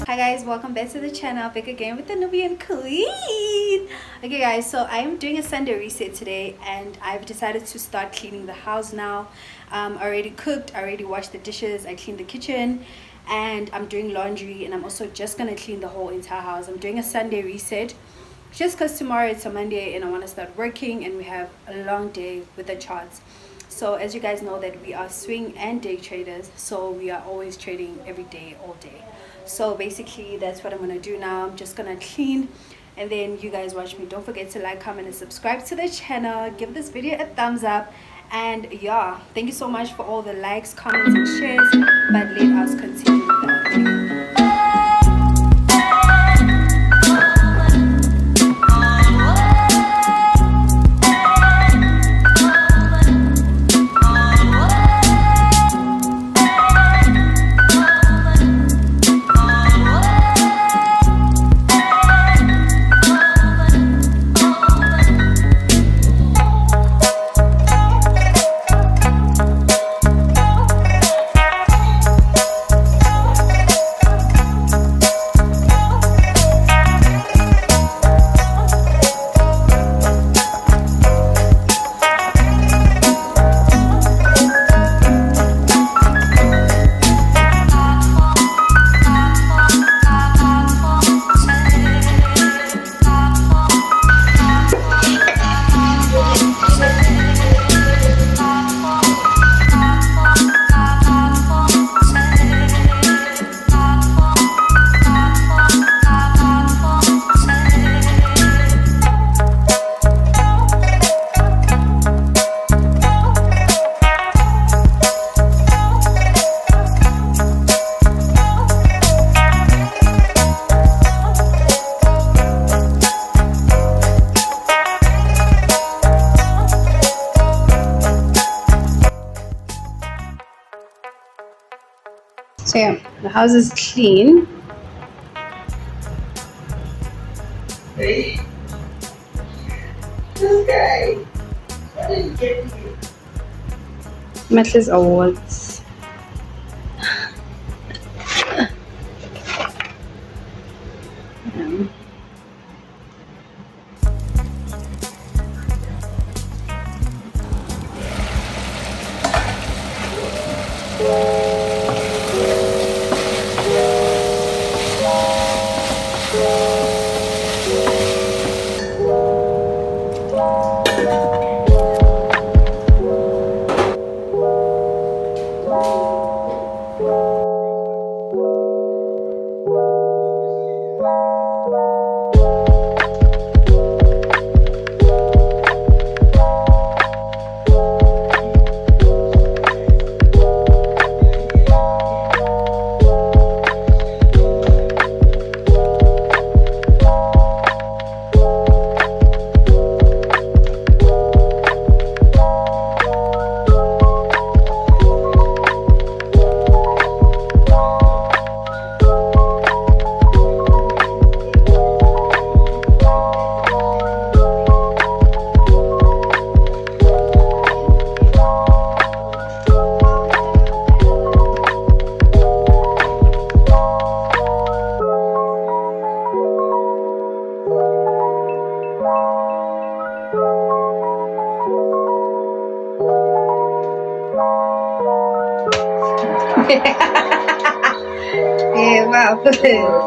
Hi guys, welcome back to the channel. Back again with the Nubian Queen. Okay guys, so I am doing a Sunday reset today and I've decided to start cleaning the house now. I already cooked, I already washed the dishes, I cleaned the kitchen, and I'm doing laundry, and I'm also just gonna clean the whole entire house. I'm doing a Sunday reset just because tomorrow it's a Monday and I want to start working and we have a long day with the charts. So as you guys know that we are swing and day traders, so we are always trading every day, all day. So basically that's what I'm gonna do now. I'm just gonna clean and then you guys watch me. Don't forget to like, comment, and subscribe to the channel. Give this video a thumbs up, and yeah, thank you so much for all the likes, comments, and shares. But let us continue with the video. So yeah, the house is clean. Hey, this guy. What did you get you? Metlis awards. Yeah, wow.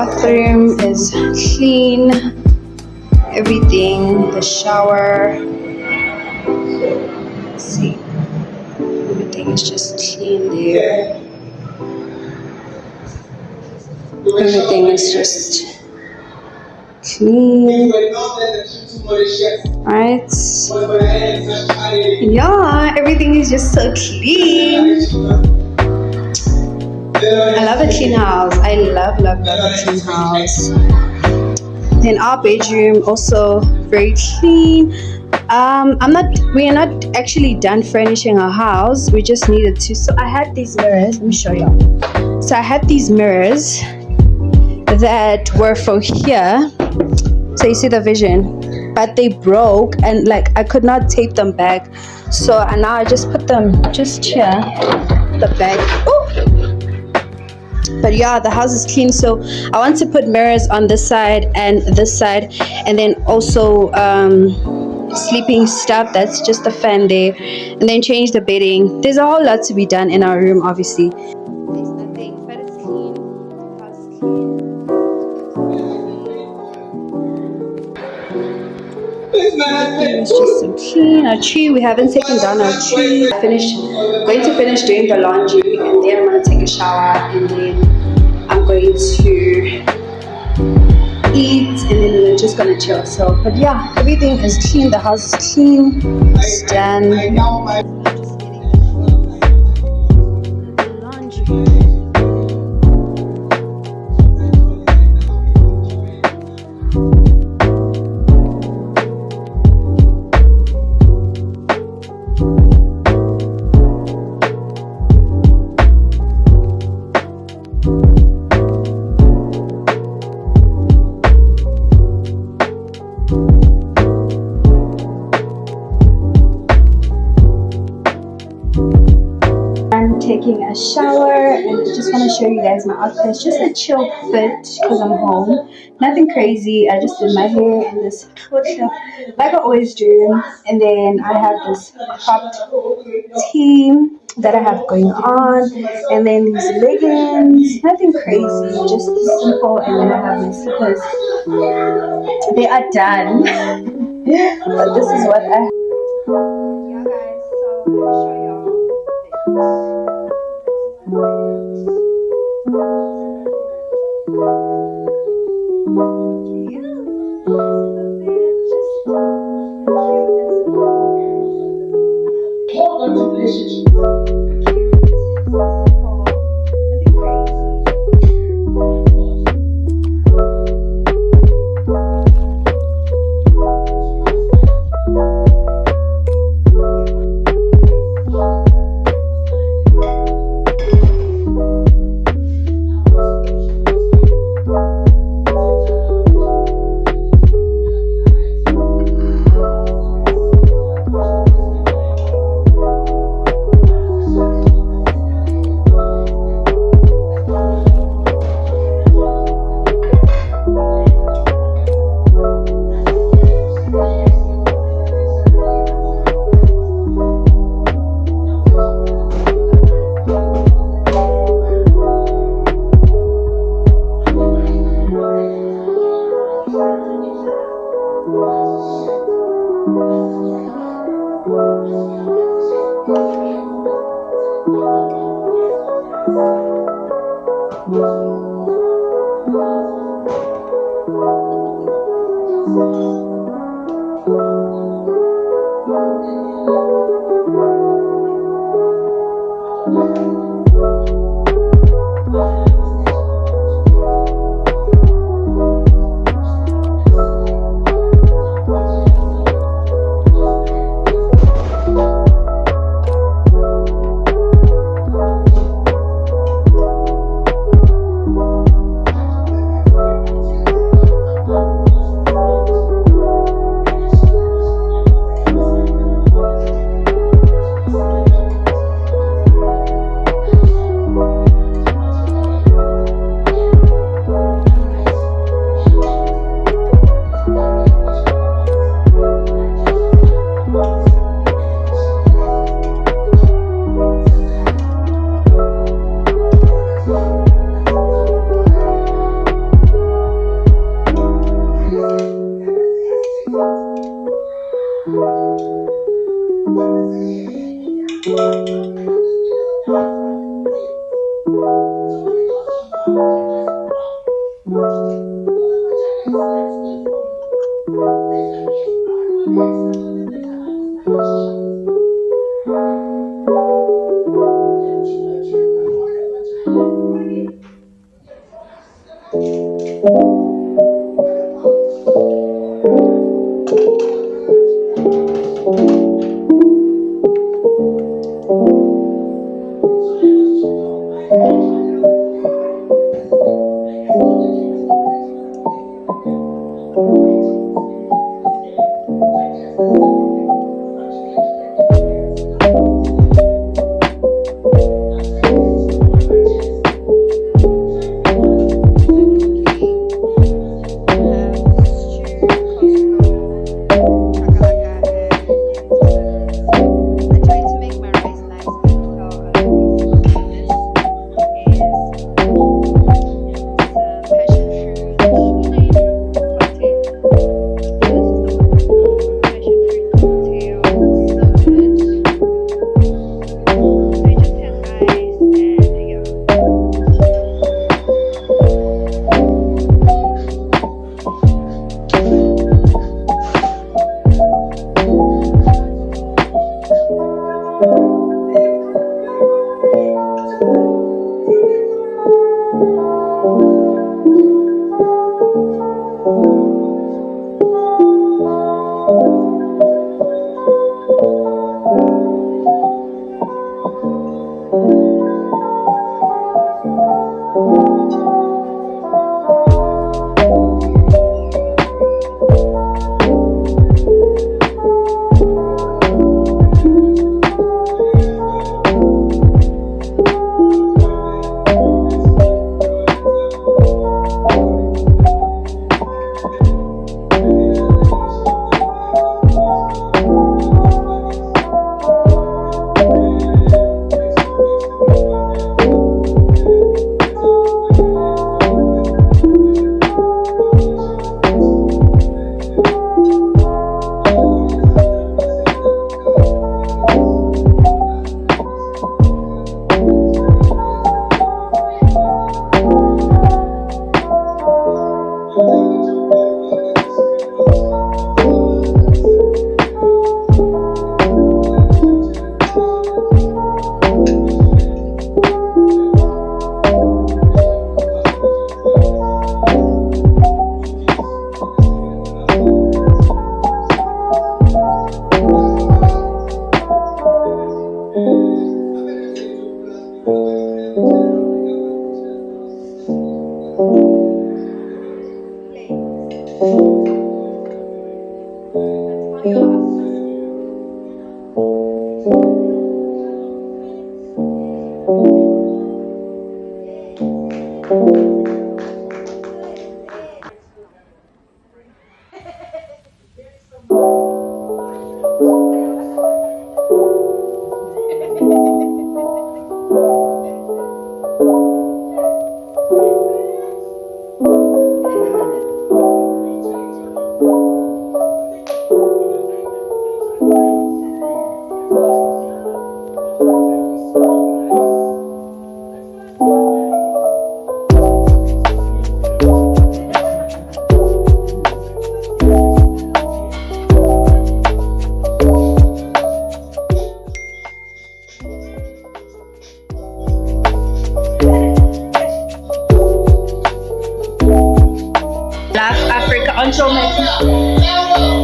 bathroom is clean. Everything, the shower. Let's see. Everything is just clean there. Everything is just clean. Right? Yeah, everything is just so clean. I love a clean house. I love a clean house. Then our bedroom also very clean. We are not actually done furnishing our house. We just needed to. So I had these mirrors. Let me show you. So I had these mirrors that were for here. So you see the vision, but they broke and like I could not tape them back. So and now I just put them just here, the back. Ooh. But yeah, the house is clean. So I want to put mirrors on this side and this side, and then also sleeping stuff. That's just the fan there, and then change the bedding. There's a whole lot to be done in our room, obviously. There's nothing, but it's clean. The house is clean. It's just so clean. Our tree, we haven't taken down our tree. Going to finish doing the laundry, and then I'm going to take a shower, and then I'm going to eat, and then we're just going to chill. So, but yeah, everything is clean. The house is clean. It's done. Taking a shower, and I just want to show you guys my outfit. It's just a chill fit because I'm home. Nothing crazy. I just did my hair in this short top like I always do, and then I have this cropped tee that I have going on, and then these leggings. Nothing crazy, just simple. And then I have my slippers. They are done. But this is what I have. Yeah guys, so let me show y'all.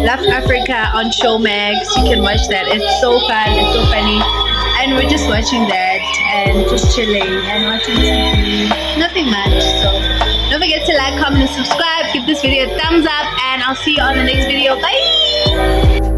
Laugh Africa on Showmax. You can watch that. It's so fun. It's so funny. And we're just watching that and just chilling and watching TV. Nothing much. So don't forget to like, comment, and subscribe. Give this video a thumbs up, and I'll see you on the next video. Bye.